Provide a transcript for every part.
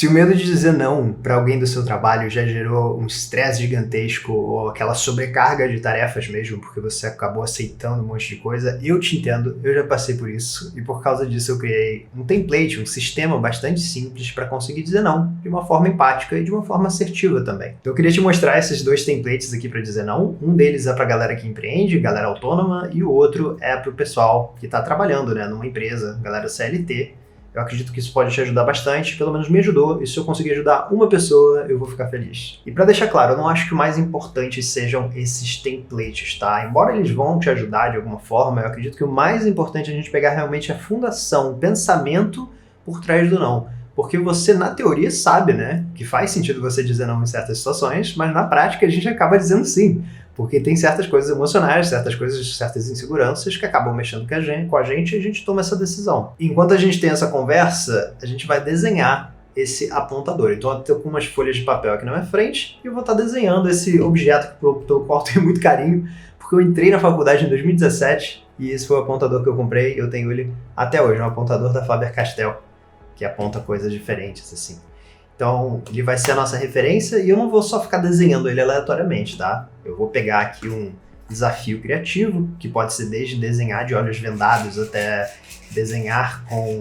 Se o medo de dizer não para alguém do seu trabalho já gerou um estresse gigantesco ou aquela sobrecarga de tarefas mesmo, porque você acabou aceitando um monte de coisa, eu te entendo, eu já passei por isso e por causa disso eu criei um template, um sistema bastante simples para conseguir dizer não de uma forma empática e de uma forma assertiva também. Então eu queria te mostrar esses dois templates aqui para dizer não. Um deles é para a galera que empreende, galera autônoma, e o outro é para o pessoal que está trabalhando, né, numa empresa, galera CLT. Eu acredito que isso pode te ajudar bastante, pelo menos me ajudou, e se eu conseguir ajudar uma pessoa, eu vou ficar feliz. E para deixar claro, eu não acho que o mais importante sejam esses templates, tá? Embora eles vão te ajudar de alguma forma, eu acredito que o mais importante é a gente pegar realmente a fundação, o pensamento por trás do não. Porque você, na teoria, sabe, né, que faz sentido você dizer não em certas situações, mas na prática a gente acaba dizendo sim. Porque tem certas coisas emocionais, certas inseguranças que acabam mexendo com a gente e a gente toma essa decisão. E enquanto a gente tem essa conversa, a gente vai desenhar esse apontador. Então eu tenho umas folhas de papel aqui na minha frente e eu vou estar desenhando esse objeto pelo qual eu tenho muito carinho, porque eu entrei na faculdade em 2017 e esse foi o apontador que eu comprei e eu tenho ele até hoje, um apontador da Faber-Castell, que aponta coisas diferentes assim. Então, ele vai ser a nossa referência e eu não vou só ficar desenhando ele aleatoriamente, tá? Eu vou pegar aqui um desafio criativo, que pode ser desde desenhar de olhos vendados até desenhar com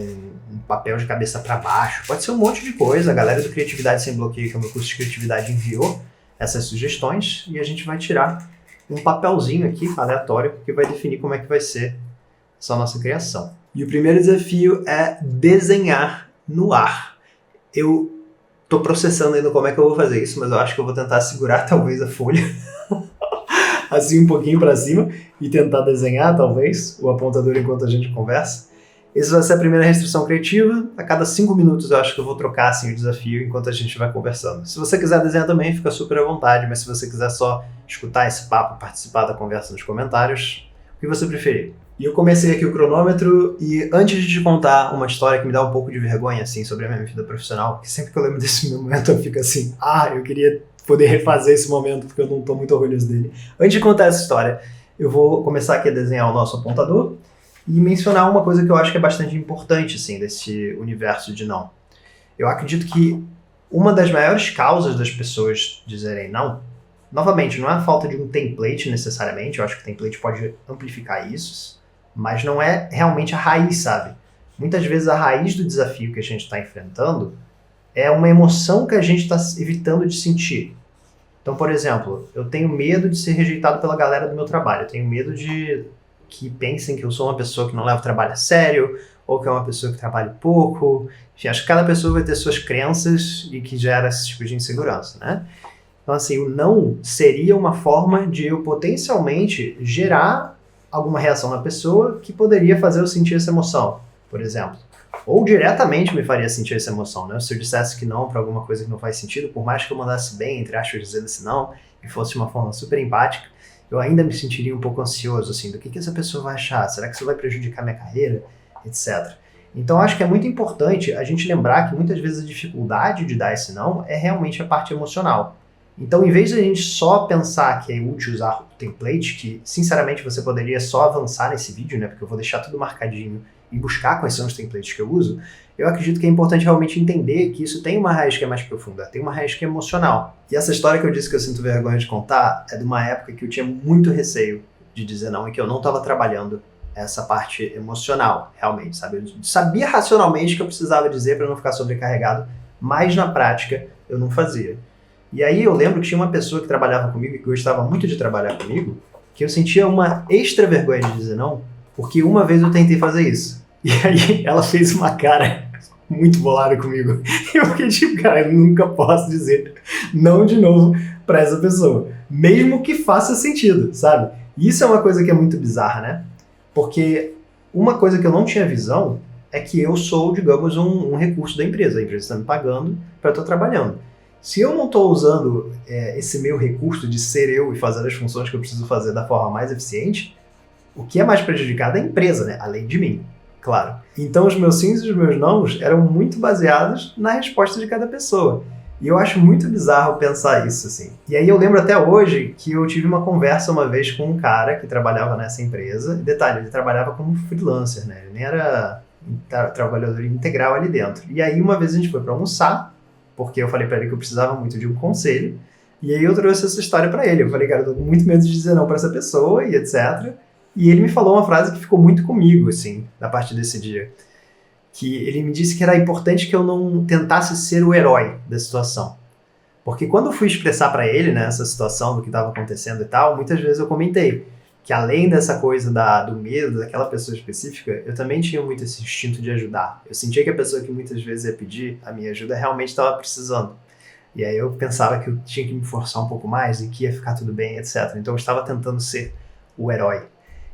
um papel de cabeça para baixo. Pode ser um monte de coisa. A galera do Criatividade Sem Bloqueio, que é o meu curso de criatividade, enviou essas sugestões e a gente vai tirar um papelzinho aqui, aleatório, que vai definir como é que vai ser essa nossa criação. E o primeiro desafio é desenhar no ar. Eu tô processando ainda como é que eu vou fazer isso, mas eu acho que eu vou tentar segurar talvez a folha assim um pouquinho para cima e tentar desenhar talvez o apontador enquanto a gente conversa. Essa vai ser a primeira restrição criativa. A cada 5 minutos eu acho que eu vou trocar assim, o desafio enquanto a gente vai conversando. Se você quiser desenhar também, fica super à vontade, mas se você quiser só escutar esse papo, participar da conversa nos comentários, o que você preferir. E eu comecei aqui o cronômetro e antes de te contar uma história que me dá um pouco de vergonha, assim, sobre a minha vida profissional, que sempre que eu lembro desse momento eu fico assim, eu queria poder refazer esse momento porque eu não tô muito orgulhoso dele. Antes de contar essa história, eu vou começar aqui a desenhar o nosso apontador e mencionar uma coisa que eu acho que é bastante importante, assim, desse universo de não. Eu acredito que uma das maiores causas das pessoas dizerem não, novamente, não é a falta de um template necessariamente, eu acho que o template pode amplificar isso, mas não é realmente a raiz, sabe? Muitas vezes a raiz do desafio que a gente está enfrentando é uma emoção que a gente está evitando de sentir. Então, por exemplo, eu tenho medo de ser rejeitado pela galera do meu trabalho, eu tenho medo de que pensem que eu sou uma pessoa que não leva o trabalho a sério, ou que é uma pessoa que trabalha pouco. Enfim, acho que cada pessoa vai ter suas crenças e que gera esse tipo de insegurança, né? Então, assim, o não seria uma forma de eu potencialmente gerar alguma reação na pessoa que poderia fazer eu sentir essa emoção, por exemplo. Ou diretamente me faria sentir essa emoção, né? Se eu dissesse que não para alguma coisa que não faz sentido, por mais que eu mandasse bem, entre aspas, dizendo esse não, e fosse de uma forma super empática, eu ainda me sentiria um pouco ansioso, assim, do que essa pessoa vai achar? Será que isso vai prejudicar minha carreira? Etc. Então, acho que é muito importante a gente lembrar que muitas vezes a dificuldade de dar esse não é realmente a parte emocional. Então, em vez de a gente só pensar que é útil usar o template, que, sinceramente, você poderia só avançar nesse vídeo, né, porque eu vou deixar tudo marcadinho e buscar quais são os templates que eu uso, eu acredito que é importante realmente entender que isso tem uma raiz que é mais profunda, tem uma raiz que é emocional. E essa história que eu disse que eu sinto vergonha de contar é de uma época que eu tinha muito receio de dizer não e que eu não estava trabalhando essa parte emocional, realmente, sabe? Eu sabia racionalmente que eu precisava dizer para não ficar sobrecarregado, mas na prática eu não fazia. E aí eu lembro que tinha uma pessoa que trabalhava comigo e que gostava muito de trabalhar comigo, que eu sentia uma extra vergonha de dizer não, porque uma vez eu tentei fazer isso. E aí ela fez uma cara muito bolada comigo. E eu fiquei tipo, cara, eu nunca posso dizer não de novo pra essa pessoa. Mesmo que faça sentido, sabe? E isso é uma coisa que é muito bizarra, né? Porque uma coisa que eu não tinha visão é que eu sou, digamos, um recurso da empresa. A empresa está me pagando para eu estar trabalhando. Se eu não estou usando esse meu recurso de ser eu e fazer as funções que eu preciso fazer da forma mais eficiente, o que é mais prejudicado é a empresa, né? Além de mim, claro. Então os meus sims e os meus nãos eram muito baseados na resposta de cada pessoa. E eu acho muito bizarro pensar isso, assim. E aí eu lembro até hoje que eu tive uma conversa uma vez com um cara que trabalhava nessa empresa. Detalhe, ele trabalhava como freelancer, né? Ele nem era trabalhador integral ali dentro. E aí uma vez a gente foi para almoçar porque eu falei pra ele que eu precisava muito de um conselho, e aí eu trouxe essa história pra ele. Eu falei, cara, eu tô com muito medo de dizer não pra essa pessoa e etc. E ele me falou uma frase que ficou muito comigo, assim, a partir desse dia. Que ele me disse que era importante que eu não tentasse ser o herói da situação. Porque quando eu fui expressar pra ele, né, essa situação do que estava acontecendo e tal, muitas vezes eu comentei que além dessa coisa do medo daquela pessoa específica, eu também tinha muito esse instinto de ajudar. Eu sentia que a pessoa que muitas vezes ia pedir a minha ajuda realmente estava precisando. E aí eu pensava que eu tinha que me forçar um pouco mais e que ia ficar tudo bem, etc. Então eu estava tentando ser o herói.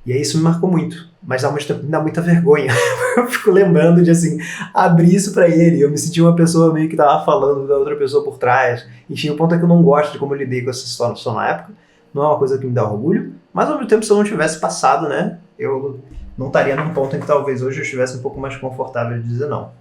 E aí isso me marcou muito, mas ao mesmo tempo me dá muita vergonha. Eu fico lembrando de, assim, abrir isso pra ele. Eu me senti uma pessoa meio que tava falando da outra pessoa por trás. Enfim, o ponto é que eu não gosto de como eu lidei com essa situação na época. Não é uma coisa que me dá orgulho, mas ao mesmo tempo, se eu não tivesse passado, né, eu não estaria num ponto em que talvez hoje eu estivesse um pouco mais confortável de dizer não.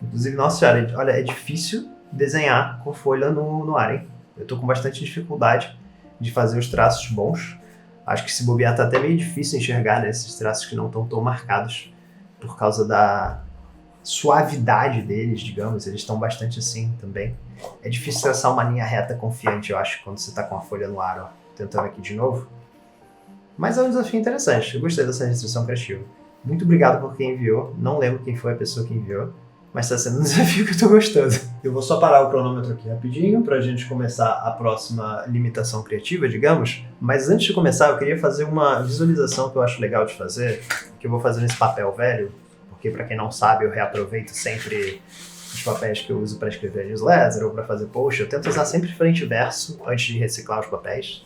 Inclusive, nossa senhora, olha, é difícil desenhar com folha no ar, hein? Eu tô com bastante dificuldade de fazer os traços bons. Acho que se bobear tá até meio difícil enxergar, né, esses traços que não estão tão marcados por causa da suavidade deles, digamos. Eles estão bastante assim também. É difícil traçar uma linha reta confiante, eu acho, quando você tá com a folha no ar, ó. Tentando aqui de novo. Mas é um desafio interessante. Eu gostei dessa restrição criativa. Muito obrigado por quem enviou. Não lembro quem foi a pessoa que enviou, mas está sendo um desafio que eu tô gostando. Eu vou só parar o cronômetro aqui rapidinho pra gente começar a próxima limitação criativa, digamos. Mas antes de começar, eu queria fazer uma visualização que eu acho legal de fazer, que eu vou fazer nesse papel velho, porque pra quem não sabe, eu reaproveito sempre os papéis que eu uso para escrever newsletter ou para fazer post. Eu tento usar sempre frente e verso antes de reciclar os papéis.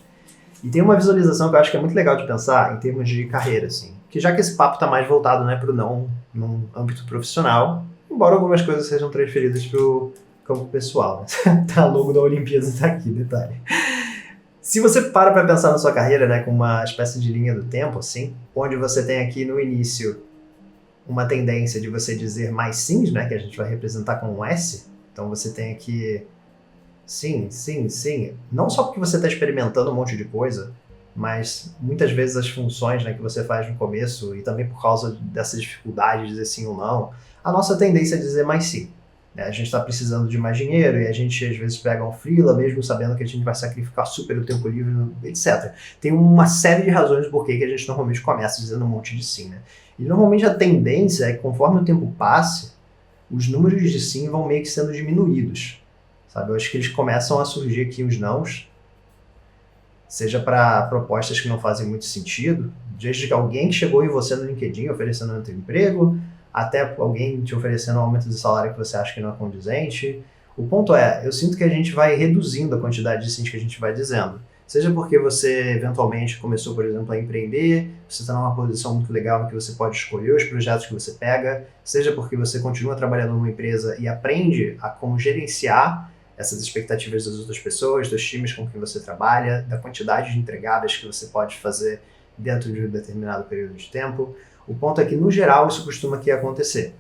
E tem uma visualização que eu acho que é muito legal de pensar em termos de carreira, assim. Que já que esse papo tá mais voltado, né, pro não num âmbito profissional, embora algumas coisas sejam transferidas pro campo pessoal, né? Tá, o logo da Olimpíada tá aqui, detalhe. Se você para pra pensar na sua carreira, né, com uma espécie de linha do tempo, assim, onde você tem aqui no início uma tendência de você dizer mais sims, né, que a gente vai representar com um S. Então você tem aqui sim, sim, sim. Não só porque você está experimentando um monte de coisa, mas muitas vezes as funções, né, que você faz no começo, e também por causa dessa dificuldade de dizer sim ou não, a nossa tendência é dizer mais sim. A gente está precisando de mais dinheiro e a gente às vezes pega um freela, mesmo sabendo que a gente vai sacrificar super o tempo livre, etc. Tem uma série de razões por que a gente normalmente começa dizendo um monte de sim, né? E normalmente a tendência é que conforme o tempo passe, os números de sim vão meio que sendo diminuídos. Sabe? Eu acho que eles começam a surgir aqui os nãos, seja para propostas que não fazem muito sentido, desde que alguém que chegou em você no LinkedIn oferecendo um emprego, até alguém te oferecendo um aumento de salário que você acha que não é condizente. O ponto é, eu sinto que a gente vai reduzindo a quantidade de sims que a gente vai dizendo. Seja porque você eventualmente começou, por exemplo, a empreender, você está numa posição muito legal em que você pode escolher os projetos que você pega, seja porque você continua trabalhando numa empresa e aprende a como gerenciar essas expectativas das outras pessoas, dos times com quem você trabalha, da quantidade de entregadas que você pode fazer dentro de um determinado período de tempo. O ponto é que, no geral, isso costuma aqui acontecer,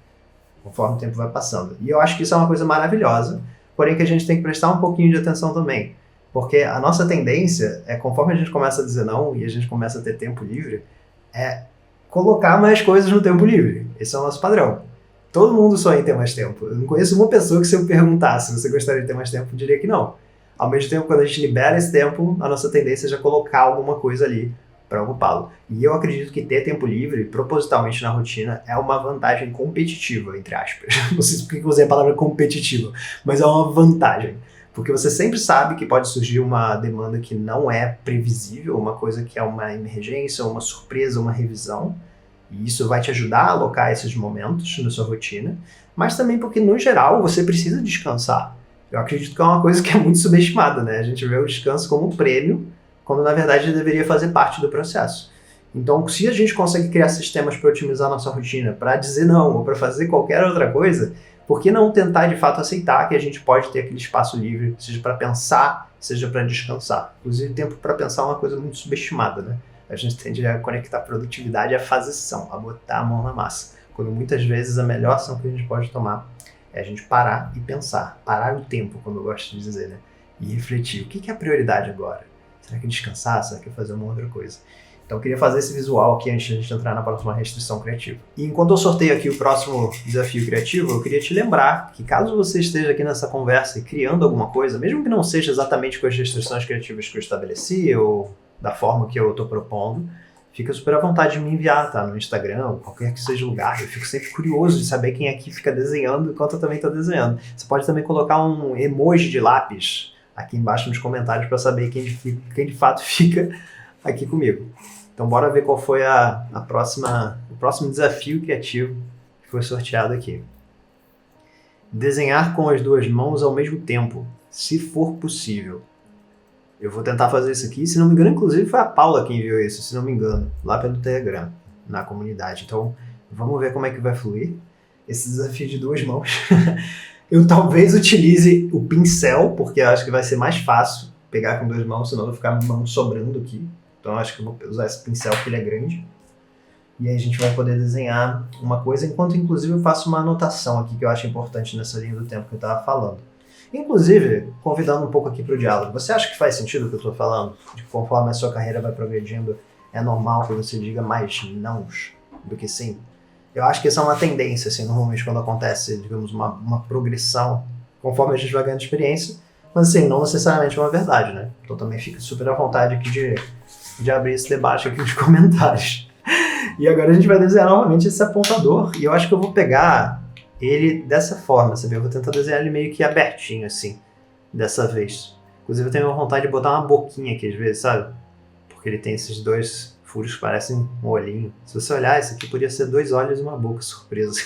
conforme o tempo vai passando. E eu acho que isso é uma coisa maravilhosa, porém que a gente tem que prestar um pouquinho de atenção também. Porque a nossa tendência é, conforme a gente começa a dizer não e a gente começa a ter tempo livre, é colocar mais coisas no tempo livre. Esse é o nosso padrão. Todo mundo sonha em ter mais tempo. Eu não conheço uma pessoa que, se eu perguntasse se você gostaria de ter mais tempo, diria que não. Ao mesmo tempo, quando a gente libera esse tempo, a nossa tendência é já colocar alguma coisa ali para ocupá-lo. E eu acredito que ter tempo livre, propositalmente na rotina, é uma vantagem competitiva, entre aspas. Não sei por que eu usei a palavra competitiva, mas é uma vantagem. Porque você sempre sabe que pode surgir uma demanda que não é previsível, uma coisa que é uma emergência, uma surpresa, uma revisão. E isso vai te ajudar a alocar esses momentos na sua rotina. Mas também porque, no geral, você precisa descansar. Eu acredito que é uma coisa que é muito subestimada, né? A gente vê o descanso como um prêmio, quando na verdade ele deveria fazer parte do processo. Então, se a gente consegue criar sistemas para otimizar a nossa rotina, para dizer não ou para fazer qualquer outra coisa, por que não tentar de fato aceitar que a gente pode ter aquele espaço livre, seja para pensar, seja para descansar? Inclusive, tempo para pensar é uma coisa muito subestimada, né? A gente tende a conectar a produtividade à fazição, a botar a mão na massa, quando muitas vezes a melhor ação que a gente pode tomar é a gente parar e pensar, parar o tempo, como eu gosto de dizer, né? E refletir, o que é a prioridade agora? Será que é descansar? Será que é fazer uma outra coisa? Então eu queria fazer esse visual aqui antes de a gente entrar na próxima restrição criativa. E enquanto eu sorteio aqui o próximo desafio criativo, eu queria te lembrar que caso você esteja aqui nessa conversa e criando alguma coisa, mesmo que não seja exatamente com as restrições criativas que eu estabeleci ou da forma que eu estou propondo, fica super à vontade de me enviar, tá? No Instagram, ou qualquer que seja o lugar. Eu fico sempre curioso de saber quem aqui fica desenhando enquanto eu também estou desenhando. Você pode também colocar um emoji de lápis aqui embaixo nos comentários para saber quem de fato fica aqui comigo. Então bora ver qual foi o próximo desafio criativo que foi sorteado aqui. Desenhar com as duas mãos ao mesmo tempo, se for possível. Eu vou tentar fazer isso aqui, se não me engano, inclusive foi a Paula que enviou isso, se não me engano, lá pelo Telegram, na comunidade. Então, vamos ver como é que vai fluir esse desafio de duas mãos. Eu talvez utilize o pincel, porque eu acho que vai ser mais fácil pegar com duas mãos, senão eu vou ficar a mão sobrando aqui. Então, eu acho que eu vou usar esse pincel, porque ele é grande. E aí a gente vai poder desenhar uma coisa, enquanto inclusive eu faço uma anotação aqui, que eu acho importante nessa linha do tempo que eu estava falando. Inclusive, convidando um pouco aqui para o diálogo, você acha que faz sentido o que eu estou falando? De que conforme a sua carreira vai progredindo, é normal que você diga mais nãos do que sim? Eu acho que essa é uma tendência, assim, normalmente quando acontece, digamos, uma progressão, conforme a gente vai ganhando experiência, mas assim, não necessariamente é uma verdade, né? Então também fica super à vontade aqui de abrir esse debate aqui nos comentários. E agora a gente vai desenhar novamente esse apontador, e eu acho que eu vou pegar ele dessa forma, sabe? Eu vou tentar desenhar ele meio que abertinho, assim, dessa vez. Inclusive eu tenho vontade de botar uma boquinha aqui, às vezes, sabe? Porque ele tem esses dois furos que parecem um olhinho. Se você olhar, esse aqui podia ser 2 olhos e uma boca, surpresa.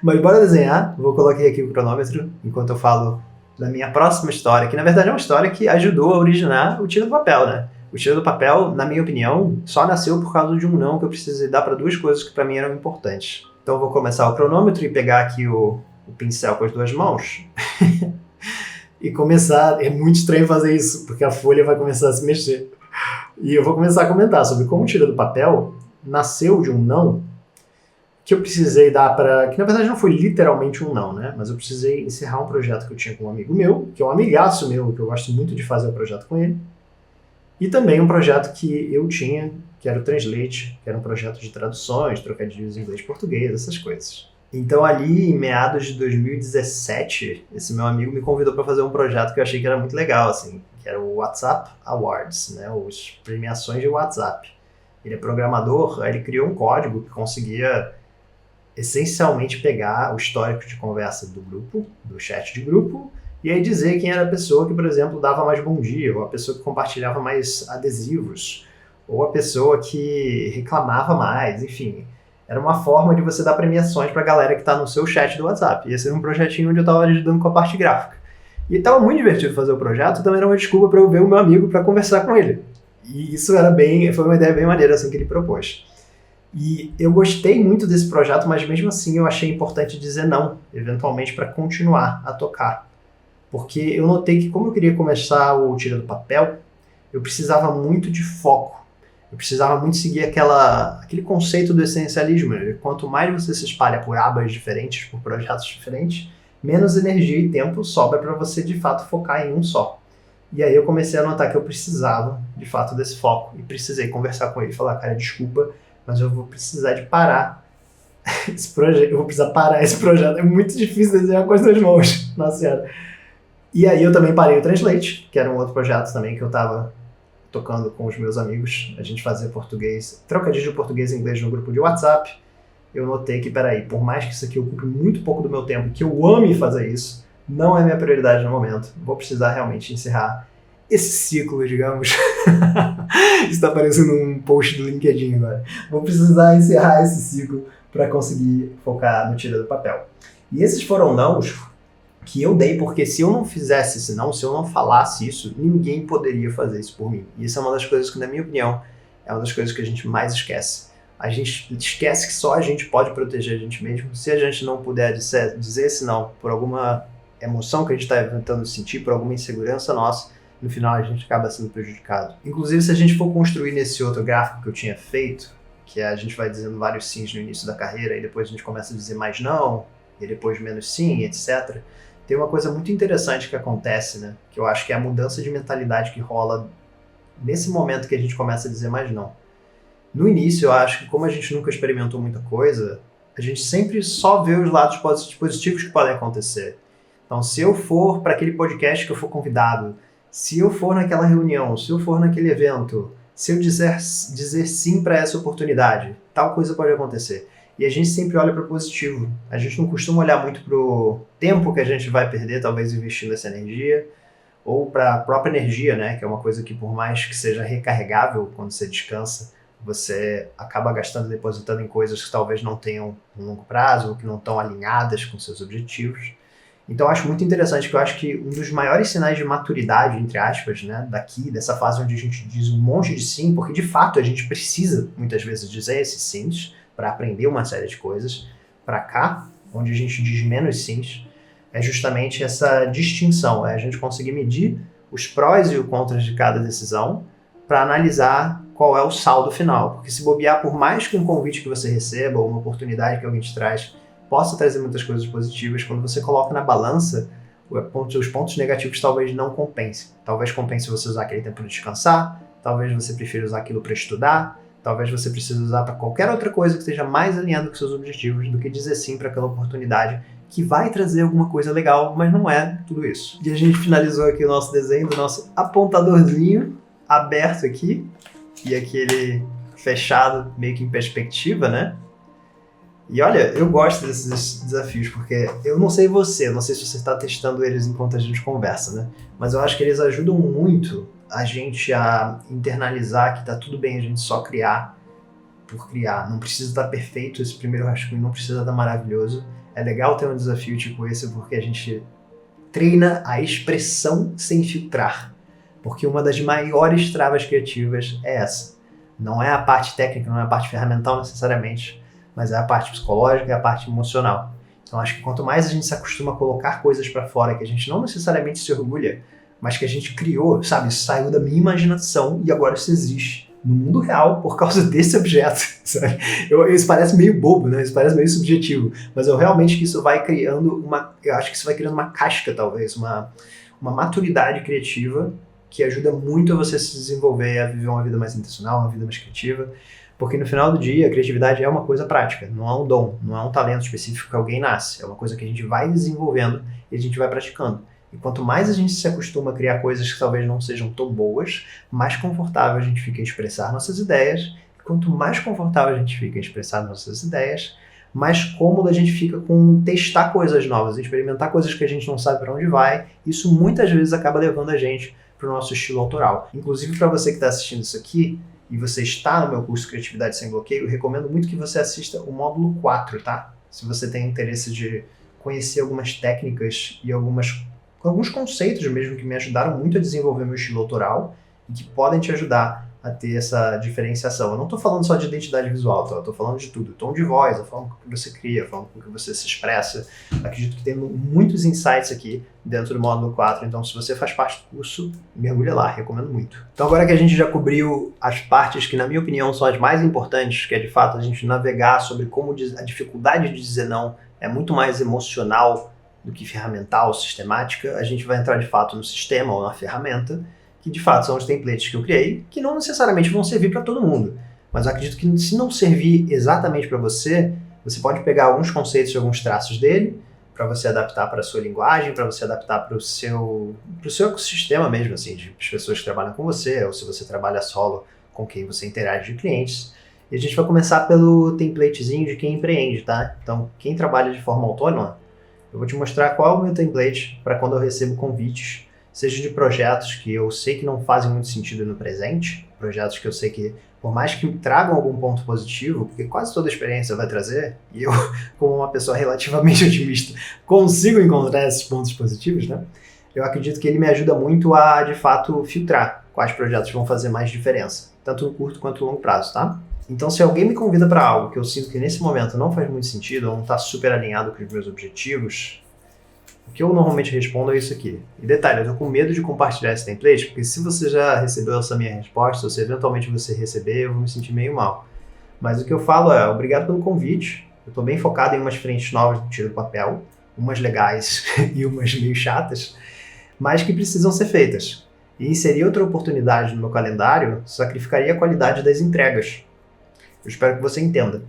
Mas bora desenhar. Vou colocar aqui o cronômetro, enquanto eu falo da minha próxima história, que na verdade é uma história que ajudou a originar o Tira do Papel, né? O Tira do Papel, na minha opinião, só nasceu por causa de um não que eu precisei dar para 2 coisas que para mim eram importantes. Então eu vou começar o cronômetro e pegar aqui o pincel com as 2 mãos e começar. É muito estranho fazer isso, porque a folha vai começar a se mexer. E eu vou começar a comentar sobre como o Tira do Papel nasceu de um não que eu precisei dar para... Que na verdade não foi literalmente um não, né? Mas eu precisei encerrar um projeto que eu tinha com um amigo meu, que é um amigaço meu, que eu gosto muito de fazer o projeto com ele. E também um projeto que eu tinha, que era o Translate, que era um projeto de traduções, trocadilhos em inglês e português, essas coisas. Então ali, em meados de 2017, esse meu amigo me convidou para fazer um projeto que eu achei que era muito legal, assim, que era o WhatsApp Awards, né, as premiações de WhatsApp. Ele é programador, aí ele criou um código que conseguia essencialmente pegar o histórico de conversa do grupo, do chat de grupo, e aí dizer quem era a pessoa que, por exemplo, dava mais bom dia, ou a pessoa que compartilhava mais adesivos, ou a pessoa que reclamava mais, enfim. Era uma forma de você dar premiações para a galera que está no seu chat do WhatsApp. E esse era um projetinho onde eu estava ajudando com a parte gráfica. E estava muito divertido fazer o projeto, também era uma desculpa para eu ver o meu amigo para conversar com ele. E isso foi uma ideia bem maneira assim que ele propôs. E eu gostei muito desse projeto, mas mesmo assim eu achei importante dizer não, eventualmente, para continuar a tocar. Porque eu notei que como eu queria começar o Tira do Papel, eu precisava muito de foco. Eu precisava muito seguir aquele conceito do essencialismo. Quanto mais você se espalha por abas diferentes, por projetos diferentes, menos energia e tempo sobra para você, de fato, focar em um só. E aí eu comecei a notar que eu precisava, de fato, desse foco. E precisei conversar com ele e falar, cara, desculpa, mas eu vou precisar de parar esse projeto. Eu vou precisar parar esse projeto. É muito difícil desenhar com as 2 mãos. Nossa Senhora. E aí eu também parei o Translate, que era um outro projeto também que eu estava tocando com os meus amigos. A gente fazia português, trocadilho de português e inglês no grupo de WhatsApp. Eu notei que, peraí, por mais que isso aqui ocupe muito pouco do meu tempo, que eu ame fazer isso, não é minha prioridade no momento. Vou precisar realmente encerrar esse ciclo, digamos. Está parecendo um post do LinkedIn agora. Vou precisar encerrar esse ciclo para conseguir focar no Tira do Papel. E esses foram nãos que eu dei, porque se eu não fizesse isso não, se eu não falasse isso, ninguém poderia fazer isso por mim. E isso é uma das coisas que, na minha opinião, é uma das coisas que a gente mais esquece. A gente esquece que só a gente pode proteger a gente mesmo. Se a gente não puder dizer esse não por alguma emoção que a gente está tentando sentir, por alguma insegurança nossa, no final a gente acaba sendo prejudicado. Inclusive, se a gente for construir nesse outro gráfico que eu tinha feito, que a gente vai dizendo vários sims no início da carreira, e depois a gente começa a dizer mais não, e depois menos sim, etc., tem uma coisa muito interessante que acontece, né? Que eu acho que é a mudança de mentalidade que rola nesse momento que a gente começa a dizer mais não. No início, eu acho que como a gente nunca experimentou muita coisa, a gente sempre só vê os lados positivos que podem acontecer. Então, se eu for para aquele podcast que eu for convidado, se eu for naquela reunião, se eu for naquele evento, se eu dizer sim para essa oportunidade, tal coisa pode acontecer. E a gente sempre olha para o positivo. A gente não costuma olhar muito para o tempo que a gente vai perder, talvez investindo essa energia, ou para a própria energia, né? Que é uma coisa que, por mais que seja recarregável quando você descansa, você acaba gastando, depositando em coisas que talvez não tenham um longo prazo, ou que não estão alinhadas com seus objetivos. Então, eu acho muito interessante, que eu acho que um dos maiores sinais de maturidade, entre aspas, né, dessa fase onde a gente diz um monte de sim, porque de fato a gente precisa, muitas vezes, dizer esses sims para aprender uma série de coisas, para cá, onde a gente diz menos sims, é justamente essa distinção, é a gente conseguir medir os prós e os contras de cada decisão para analisar qual é o saldo final. Porque se bobear, por mais que um convite que você receba ou uma oportunidade que alguém te traz possa trazer muitas coisas positivas, quando você coloca na balança, os pontos negativos talvez não compensem. Talvez compense você usar aquele tempo para descansar, talvez você prefira usar aquilo para estudar, talvez você precise usar para qualquer outra coisa que esteja mais alinhado com seus objetivos do que dizer sim para aquela oportunidade que vai trazer alguma coisa legal, mas não é tudo isso. E a gente finalizou aqui o nosso desenho do nosso apontadorzinho aberto aqui e aquele fechado meio que em perspectiva, né? E olha, eu gosto desses desafios, porque eu não sei você, não sei se você está testando eles enquanto a gente conversa, né? Mas eu acho que eles ajudam muito a gente a internalizar que tá tudo bem a gente só criar por criar. Não precisa estar perfeito esse primeiro rascunho, não precisa estar maravilhoso. É legal ter um desafio tipo esse, porque a gente treina a expressão sem filtrar. Porque uma das maiores travas criativas é essa. Não é a parte técnica, não é a parte ferramental necessariamente, mas é a parte psicológica e a parte emocional. Então acho que quanto mais a gente se acostuma a colocar coisas para fora que a gente não necessariamente se orgulha, mas que a gente criou, sabe, isso saiu da minha imaginação e agora isso existe no mundo real por causa desse objeto, sabe? Isso parece meio bobo, né? Isso parece meio subjetivo, mas eu realmente que isso vai criando eu acho que isso vai criando uma casca, talvez, uma maturidade criativa que ajuda muito a você se desenvolver, a viver uma vida mais intencional, uma vida mais criativa. Porque no final do dia, a criatividade é uma coisa prática, não é um dom, não é um talento específico que alguém nasce. É uma coisa que a gente vai desenvolvendo e a gente vai praticando. E quanto mais a gente se acostuma a criar coisas que talvez não sejam tão boas, mais confortável a gente fica em expressar nossas ideias. E quanto mais confortável a gente fica em expressar nossas ideias, mais cômodo a gente fica com testar coisas novas, experimentar coisas que a gente não sabe para onde vai. Isso muitas vezes acaba levando a gente para o nosso estilo autoral. Inclusive, para você que está assistindo isso aqui, e você está no meu curso Criatividade Sem Bloqueio, eu recomendo muito que você assista o módulo 4, tá? Se você tem interesse de conhecer algumas técnicas e alguns conceitos mesmo que me ajudaram muito a desenvolver meu estilo autoral e que podem te ajudar a ter essa diferenciação. Eu não estou falando só de identidade visual, tá? Eu estou falando de tudo. Tom de voz, a forma com que você cria, a forma com que você se expressa. Acredito que tem muitos insights aqui dentro do módulo 4, então se você faz parte do curso, mergulha lá, recomendo muito. Então agora que a gente já cobriu as partes que na minha opinião são as mais importantes, que é de fato a gente navegar sobre como a dificuldade de dizer não é muito mais emocional do que ferramental, sistemática, a gente vai entrar de fato no sistema ou na ferramenta, que de fato são os templates que eu criei, que não necessariamente vão servir para todo mundo. Mas eu acredito que se não servir exatamente para você, você pode pegar alguns conceitos e alguns traços dele, para você adaptar para a sua linguagem, para você adaptar para o seu ecossistema mesmo, assim, de pessoas que trabalham com você, ou se você trabalha solo, com quem você interage de clientes. E a gente vai começar pelo templatezinho de quem empreende, tá? Então, quem trabalha de forma autônoma, eu vou te mostrar qual é o meu template para quando eu recebo convites, seja de projetos que eu sei que não fazem muito sentido no presente, projetos que eu sei que, por mais que tragam algum ponto positivo, porque quase toda experiência vai trazer, e eu, como uma pessoa relativamente otimista, consigo encontrar esses pontos positivos, né? Eu acredito que ele me ajuda muito a, de fato, filtrar quais projetos vão fazer mais diferença, tanto no curto quanto no longo prazo, tá? Então, se alguém me convida para algo que eu sinto que nesse momento não faz muito sentido, ou não está super alinhado com os meus objetivos, o que eu normalmente respondo é isso aqui. E detalhe, eu tô com medo de compartilhar esse template, porque se você já recebeu essa minha resposta, ou se eventualmente você receber, eu vou me sentir meio mal. Mas o que eu falo é, obrigado pelo convite, eu tô bem focado em umas frentes novas que tiro do papel, umas legais e umas meio chatas, mas que precisam ser feitas. E inserir outra oportunidade no meu calendário sacrificaria a qualidade das entregas. Eu espero que você entenda.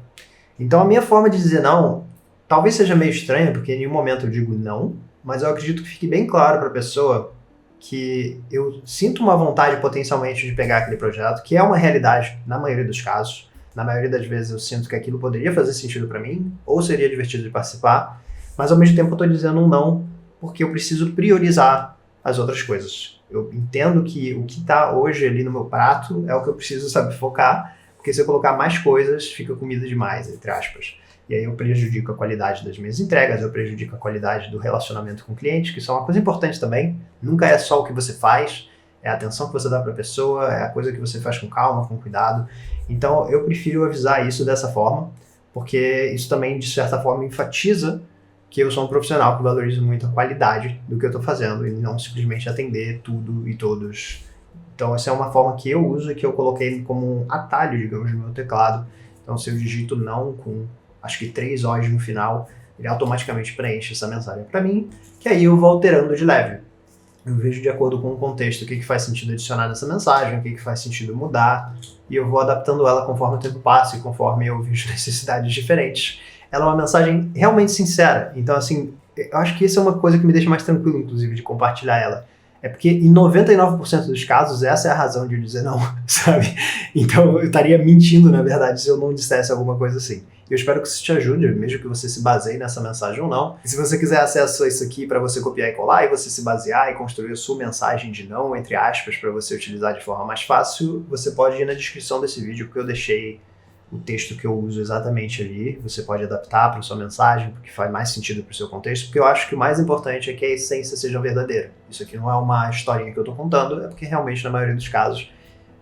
Então a minha forma de dizer não talvez seja meio estranha, porque em nenhum momento eu digo não, mas eu acredito que fique bem claro para a pessoa que eu sinto uma vontade potencialmente de pegar aquele projeto, que é uma realidade na maioria dos casos. Na maioria das vezes eu sinto que aquilo poderia fazer sentido para mim, ou seria divertido de participar, mas ao mesmo tempo eu estou dizendo um não, porque eu preciso priorizar as outras coisas. Eu entendo que o que está hoje ali no meu prato é o que eu preciso saber focar, porque se eu colocar mais coisas, fica comida demais, entre aspas. E aí eu prejudico a qualidade das minhas entregas, eu prejudico a qualidade do relacionamento com o cliente, que isso é uma coisa importante também. Nunca é só o que você faz, é a atenção que você dá para a pessoa, é a coisa que você faz com calma, com cuidado. Então eu prefiro avisar isso dessa forma, porque isso também, de certa forma, enfatiza que eu sou um profissional que valoriza muito a qualidade do que eu estou fazendo e não simplesmente atender tudo e todos. Então essa é uma forma que eu uso e que eu coloquei como um atalho, digamos, no meu teclado. Então se eu digito não com acho que 3 O's no final, ele automaticamente preenche essa mensagem para mim, que aí eu vou alterando de leve. Eu vejo de acordo com o contexto o que faz sentido adicionar nessa mensagem, o que faz sentido mudar, e eu vou adaptando ela conforme o tempo passa e conforme eu vejo necessidades diferentes. Ela é uma mensagem realmente sincera, então assim, eu acho que isso é uma coisa que me deixa mais tranquilo, inclusive, de compartilhar ela. É porque em 99% dos casos essa é a razão de eu dizer não, sabe? Então eu estaria mentindo, na verdade, se eu não dissesse alguma coisa assim. Eu espero que isso te ajude, mesmo que você se baseie nessa mensagem ou não. E se você quiser acesso a isso aqui para você copiar e colar, e você se basear e construir a sua mensagem de não, entre aspas, para você utilizar de forma mais fácil, você pode ir na descrição desse vídeo, porque eu deixei o texto que eu uso exatamente ali. Você pode adaptar para a sua mensagem, porque faz mais sentido para o seu contexto, porque eu acho que o mais importante é que a essência seja verdadeira. Isso aqui não é uma historinha que eu estou contando, é porque realmente, na maioria dos casos,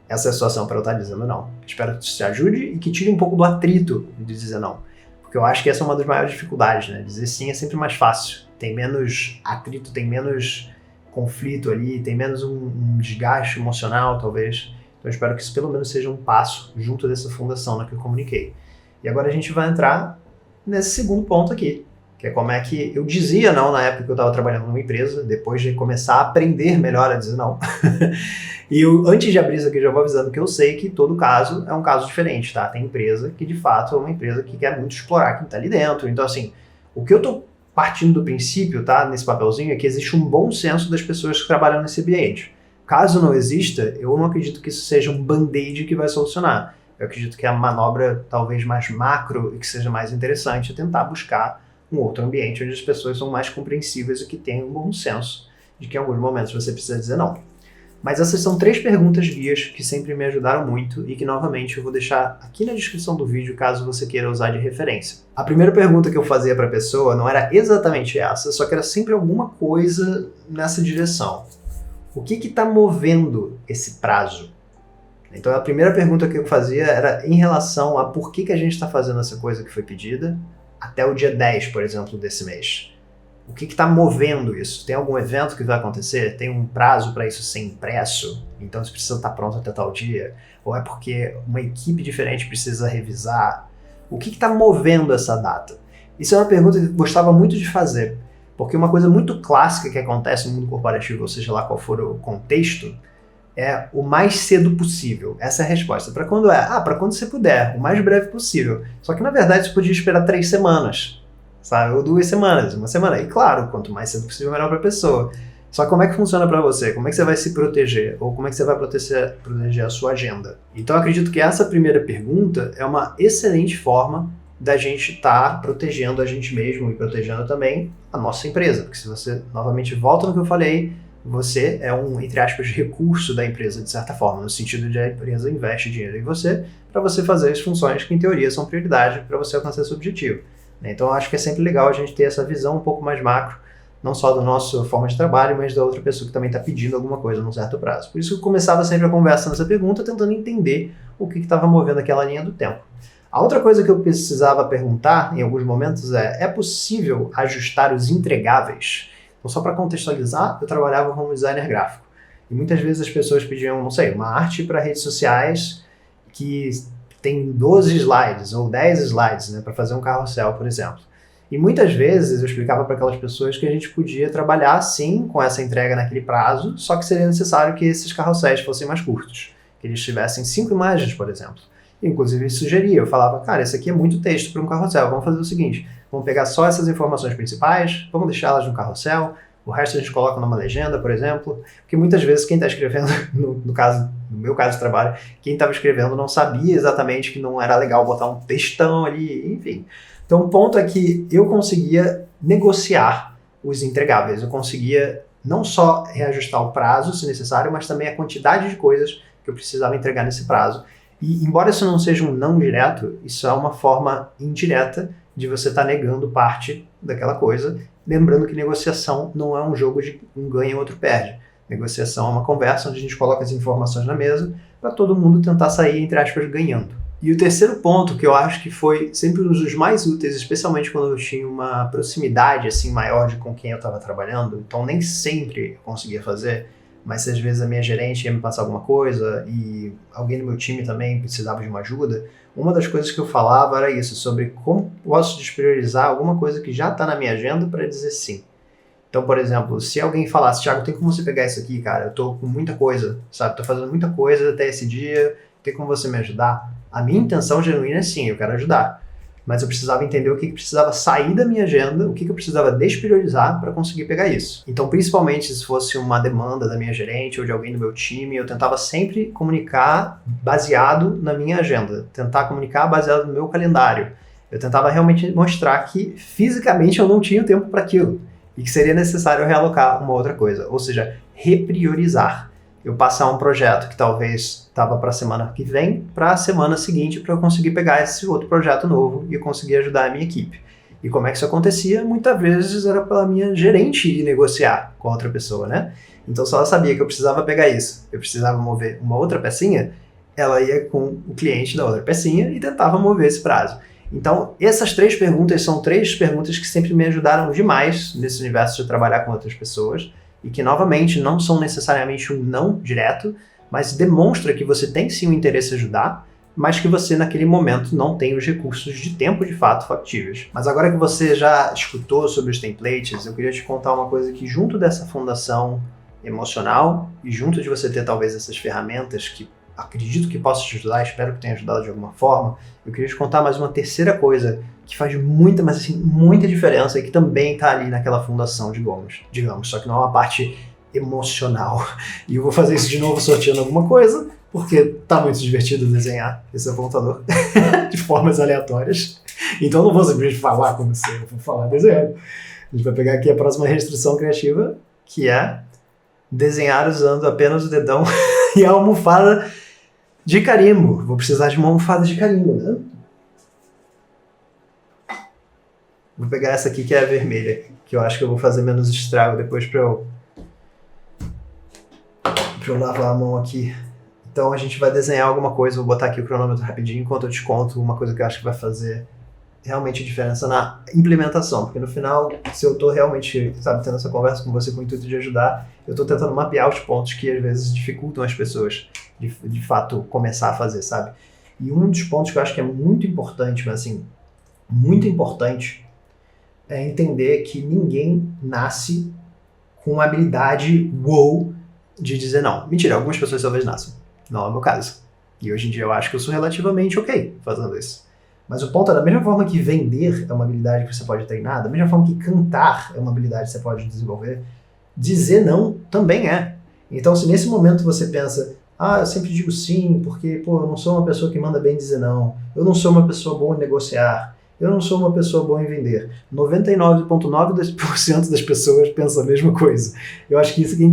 essa é a situação para eu estar dizendo não. Espero que isso te ajude e que tire um pouco do atrito de dizer não. Porque eu acho que essa é uma das maiores dificuldades, né? Dizer sim é sempre mais fácil. Tem menos atrito, tem menos conflito ali, tem menos um desgaste emocional, talvez. Então eu espero que isso pelo menos seja um passo junto dessa fundação que eu comuniquei. E agora a gente vai entrar nesse segundo ponto aqui, que é como é que eu dizia não na época que eu estava trabalhando numa empresa, depois de começar a aprender melhor a dizer não. E antes de abrir isso aqui, já vou avisando que eu sei que todo caso é um caso diferente, tá? Tem empresa que, de fato, é uma empresa que quer muito explorar quem está ali dentro. Então, assim, o que eu estou partindo do princípio, tá, nesse papelzinho, é que existe um bom senso das pessoas que trabalham nesse ambiente. Caso não exista, eu não acredito que isso seja um band-aid que vai solucionar. Eu acredito que a manobra, talvez mais macro e que seja mais interessante, é tentar buscar um outro ambiente onde as pessoas são mais compreensíveis e que tenham um bom senso de que em alguns momentos você precisa dizer não. Mas essas são 3 perguntas guias que sempre me ajudaram muito e que, novamente, eu vou deixar aqui na descrição do vídeo caso você queira usar de referência. A primeira pergunta que eu fazia para a pessoa não era exatamente essa, só que era sempre alguma coisa nessa direção. O que está movendo esse prazo? Então a primeira pergunta que eu fazia era em relação a por que a gente está fazendo essa coisa que foi pedida até o dia 10, por exemplo, desse mês. O que está movendo isso? Tem algum evento que vai acontecer? Tem um prazo para isso ser impresso? Então isso precisa estar pronto até tal dia? Ou é porque uma equipe diferente precisa revisar? O que está movendo essa data? Isso é uma pergunta que eu gostava muito de fazer, porque uma coisa muito clássica que acontece no mundo corporativo, ou seja lá qual for o contexto, é o mais cedo possível. Essa é a resposta. Para quando é? Para quando você puder, o mais breve possível. Só que na verdade você podia esperar 3 semanas. Sabe? Ou 2 semanas, 1 semana. E claro, quanto mais cedo possível, melhor para a pessoa. Só que como é que funciona para você? Como é que você vai se proteger? Ou como é que você vai proteger a sua agenda? Então eu acredito que essa primeira pergunta é uma excelente forma da gente estar protegendo a gente mesmo e protegendo também a nossa empresa. Porque se você, novamente, volta no que eu falei, você é um, entre aspas, recurso da empresa, de certa forma, no sentido de a empresa investe dinheiro em você para você fazer as funções que, em teoria, são prioridade para você alcançar seu objetivo. Então, eu acho que é sempre legal a gente ter essa visão um pouco mais macro, não só da nossa forma de trabalho, mas da outra pessoa que também está pedindo alguma coisa num certo prazo. Por isso que eu começava sempre a conversa nessa pergunta, tentando entender o que estava movendo aquela linha do tempo. A outra coisa que eu precisava perguntar, em alguns momentos, é possível ajustar os entregáveis? Então, só para contextualizar, eu trabalhava como designer gráfico. E muitas vezes as pessoas pediam, não sei, uma arte para redes sociais que tem 12 slides ou 10 slides, né, para fazer um carrossel, por exemplo. E muitas vezes eu explicava para aquelas pessoas que a gente podia trabalhar sim com essa entrega naquele prazo, só que seria necessário que esses carrosséis fossem mais curtos, que eles tivessem 5 imagens, por exemplo. E, inclusive, sugeria, eu falava, cara, isso aqui é muito texto para um carrossel, vamos fazer o seguinte, vamos pegar só essas informações principais, vamos deixá-las no carrossel, o resto a gente coloca numa legenda, por exemplo, porque muitas vezes quem está escrevendo, no meu caso de trabalho, quem estava escrevendo não sabia exatamente que não era legal botar um textão ali, enfim. Então o ponto é que eu conseguia negociar os entregáveis, eu conseguia não só reajustar o prazo, se necessário, mas também a quantidade de coisas que eu precisava entregar nesse prazo. E embora isso não seja um não direto, isso é uma forma indireta de você estar negando parte daquela coisa. Lembrando que negociação não é um jogo de um ganha e o outro perde. Negociação é uma conversa onde a gente coloca as informações na mesa para todo mundo tentar sair, entre aspas, ganhando. E o terceiro ponto, que eu acho que foi sempre um dos mais úteis, especialmente quando eu tinha uma proximidade assim maior de com quem eu estava trabalhando, então nem sempre eu conseguia fazer, mas se às vezes a minha gerente ia me passar alguma coisa e alguém do meu time também precisava de uma ajuda, uma das coisas que eu falava era isso, sobre como posso despriorizar alguma coisa que já está na minha agenda para dizer sim. Então, por exemplo, se alguém falasse, Thiago, tem como você pegar isso aqui, cara? Eu tô com muita coisa, sabe? Tô fazendo muita coisa até esse dia, tem como você me ajudar? A minha intenção genuína é sim, eu quero ajudar. Mas eu precisava entender o que precisava sair da minha agenda, o que eu precisava despriorizar para conseguir pegar isso. Então, principalmente se fosse uma demanda da minha gerente ou de alguém do meu time, eu tentava sempre comunicar baseado na minha agenda, tentar comunicar baseado no meu calendário. Eu tentava realmente mostrar que fisicamente eu não tinha tempo para aquilo e que seria necessário realocar uma outra coisa, ou seja, repriorizar. Eu passar um projeto que talvez estava para a semana que vem, para a semana seguinte, para eu conseguir pegar esse outro projeto novo e conseguir ajudar a minha equipe. E como é que isso acontecia? Muitas vezes era pela minha gerente ir negociar com a outra pessoa, né? Então, se ela sabia que eu precisava pegar isso, eu precisava mover uma outra pecinha, ela ia com o cliente da outra pecinha e tentava mover esse prazo. Então, essas 3 perguntas são 3 perguntas que sempre me ajudaram demais nesse universo de trabalhar com outras pessoas, e que, novamente, não são necessariamente um não direto, mas demonstra que você tem sim o interesse em ajudar, mas que você, naquele momento, não tem os recursos de tempo, de fato, factíveis. Mas agora que você já escutou sobre os templates, eu queria te contar uma coisa que, junto dessa fundação emocional, e junto de você ter, talvez, essas ferramentas que acredito que possa te ajudar, espero que tenha ajudado de alguma forma, eu queria te contar mais uma terceira coisa que faz muita, mas assim, muita diferença e que também está ali naquela fundação de Gomes, digamos, só que não é uma parte emocional. E eu vou fazer isso de novo sorteando alguma coisa, porque tá muito divertido desenhar esse apontador de formas aleatórias. Então eu não vou simplesmente falar com você, eu vou falar desenhando. A gente vai pegar aqui a próxima restrição criativa, que é desenhar usando apenas o dedão e a almofada de carimbo. Vou precisar de uma almofada de carimbo, né? Vou pegar essa aqui que é a vermelha, que eu acho que eu vou fazer menos estrago depois pra eu lavar a mão aqui. Então a gente vai desenhar alguma coisa, vou botar aqui o cronômetro rapidinho enquanto eu te conto uma coisa que eu acho que vai fazer realmente diferença na implementação, porque no final, se eu tô realmente, sabe, tendo essa conversa com você com o intuito de ajudar, eu tô tentando mapear os pontos que às vezes dificultam as pessoas de fato começar a fazer, sabe? E um dos pontos que eu acho que é muito importante, mas assim, muito importante, é entender que ninguém nasce com habilidade wow de dizer não. Mentira, algumas pessoas talvez nasçam. Não é o meu caso. E hoje em dia eu acho que eu sou relativamente ok fazendo isso. Mas o ponto é, da mesma forma que vender é uma habilidade que você pode treinar, da mesma forma que cantar é uma habilidade que você pode desenvolver, dizer não também é. Então, se nesse momento você pensa, eu sempre digo sim, porque eu não sou uma pessoa que manda bem dizer não, eu não sou uma pessoa boa em negociar, eu não sou uma pessoa boa em vender. 99,9% das pessoas pensam a mesma coisa. Eu acho que isso é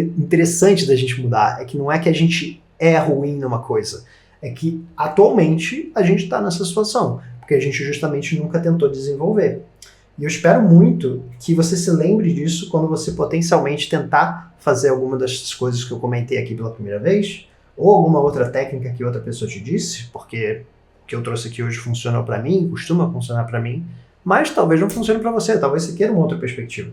interessante da gente mudar, é que não é que a gente é ruim numa coisa, é que atualmente a gente está nessa situação, porque a gente justamente nunca tentou desenvolver. E eu espero muito que você se lembre disso quando você potencialmente tentar fazer alguma das coisas que eu comentei aqui pela primeira vez, ou alguma outra técnica que outra pessoa te disse, porque o que eu trouxe aqui hoje funcionou para mim, costuma funcionar para mim, mas talvez não funcione para você, talvez você queira uma outra perspectiva.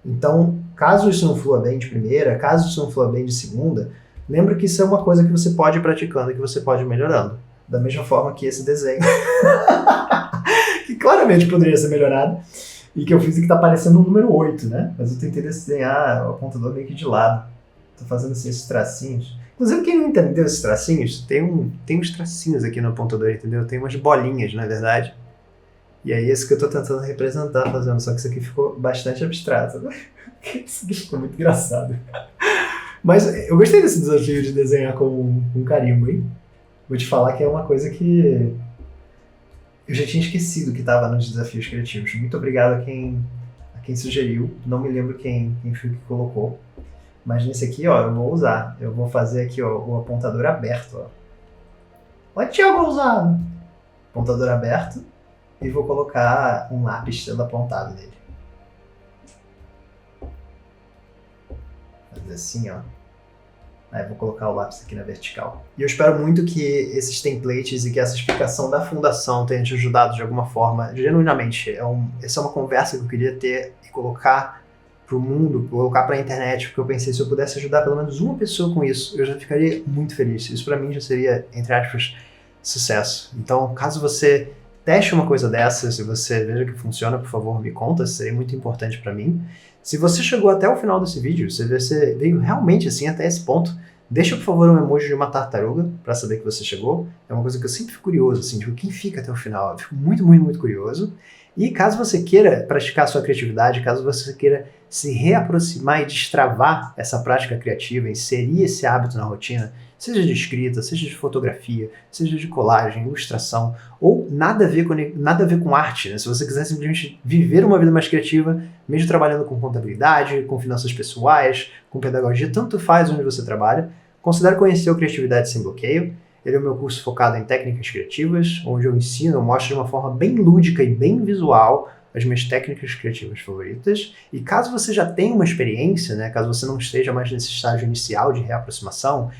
Então, caso isso não flua bem de primeira, caso isso não flua bem de segunda, lembra que isso é uma coisa que você pode ir praticando e que você pode ir melhorando. Da mesma forma que esse desenho. Que que claramente poderia ser melhorado, e que eu fiz e que tá parecendo um número 8, né? Mas eu tentei desenhar o apontador meio que de lado. Tô fazendo assim esses tracinhos. Inclusive, quem não entendeu esses tracinhos, tem uns tracinhos aqui no apontador, entendeu? Tem umas bolinhas, na verdade. E aí, esse que eu tô tentando representar fazendo, só que isso aqui ficou bastante abstrato. Isso aqui ficou muito engraçado. Mas eu gostei desse desafio de desenhar com carimbo, hein? Vou te falar que é uma coisa que eu já tinha esquecido que estava nos desafios criativos. Muito obrigado a quem sugeriu. Não me lembro quem foi que colocou. Mas nesse aqui, ó, eu vou usar. Eu vou fazer aqui, ó, o apontador aberto, ó. Ó, Thiago ousado! Apontador aberto. E vou colocar um lápis sendo apontado nele. Fazer assim, ó. Aí vou colocar o lápis aqui na vertical. E eu espero muito que esses templates e que essa explicação da fundação tenha te ajudado de alguma forma, genuinamente. Essa é uma conversa que eu queria ter e colocar para o mundo, colocar para a internet, porque eu pensei, se eu pudesse ajudar pelo menos uma pessoa com isso, eu já ficaria muito feliz. Isso para mim já seria, entre aspas, sucesso. Então, caso você teste uma coisa dessa, se você veja que funciona, por favor, me conta, isso seria muito importante para mim. Se você chegou até o final desse vídeo, se você veio realmente assim até esse ponto, deixa, por favor, um emoji de uma tartaruga para saber que você chegou. É uma coisa que eu sempre fico curioso, assim, tipo, quem fica até o final? Eu fico muito, muito, muito curioso. E caso você queira praticar a sua criatividade, caso você queira se reaproximar e destravar essa prática criativa, inserir esse hábito na rotina, seja de escrita, seja de fotografia, seja de colagem, ilustração, ou nada a ver com arte, né? Se você quiser simplesmente viver uma vida mais criativa, mesmo trabalhando com contabilidade, com finanças pessoais, com pedagogia, tanto faz onde você trabalha, considere conhecer o Criatividade Sem Bloqueio. Ele é o meu curso focado em técnicas criativas, onde eu ensino, eu mostro de uma forma bem lúdica e bem visual as minhas técnicas criativas favoritas. E caso você já tenha uma experiência, né, caso você não esteja mais nesse estágio inicial de reaproximação,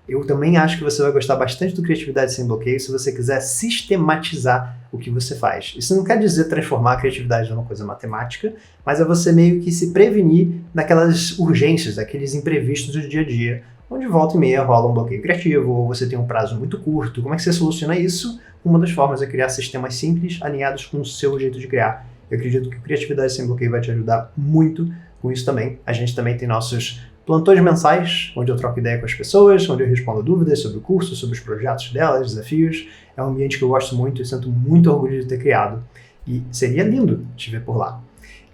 eu também acho que você vai gostar bastante do Criatividade Sem Bloqueio se você quiser sistematizar o que você faz. Isso não quer dizer transformar a criatividade numa coisa matemática, mas é você meio que se prevenir daquelas urgências, daqueles imprevistos do dia a dia, onde volta e meia rola um bloqueio criativo, ou você tem um prazo muito curto. Como é que você soluciona isso? Uma das formas é criar sistemas simples, alinhados com o seu jeito de criar. Eu acredito que Criatividade Sem Bloqueio vai te ajudar muito com isso também. A gente também tem nossos plantões mensais, onde eu troco ideia com as pessoas, onde eu respondo dúvidas sobre o curso, sobre os projetos delas, desafios. É um ambiente que eu gosto muito e sinto muito orgulho de ter criado. E seria lindo te ver por lá.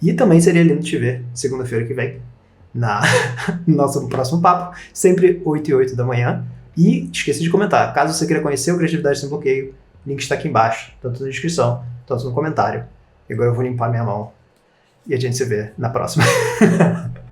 E também seria lindo te ver segunda-feira que vem, no nosso próximo papo, sempre 8 e 8 da manhã. E esqueci de comentar, caso você queira conhecer o Criatividade Sem Bloqueio, o link está aqui embaixo, tanto na descrição, tanto no comentário. E agora eu vou limpar minha mão e a gente se vê na próxima.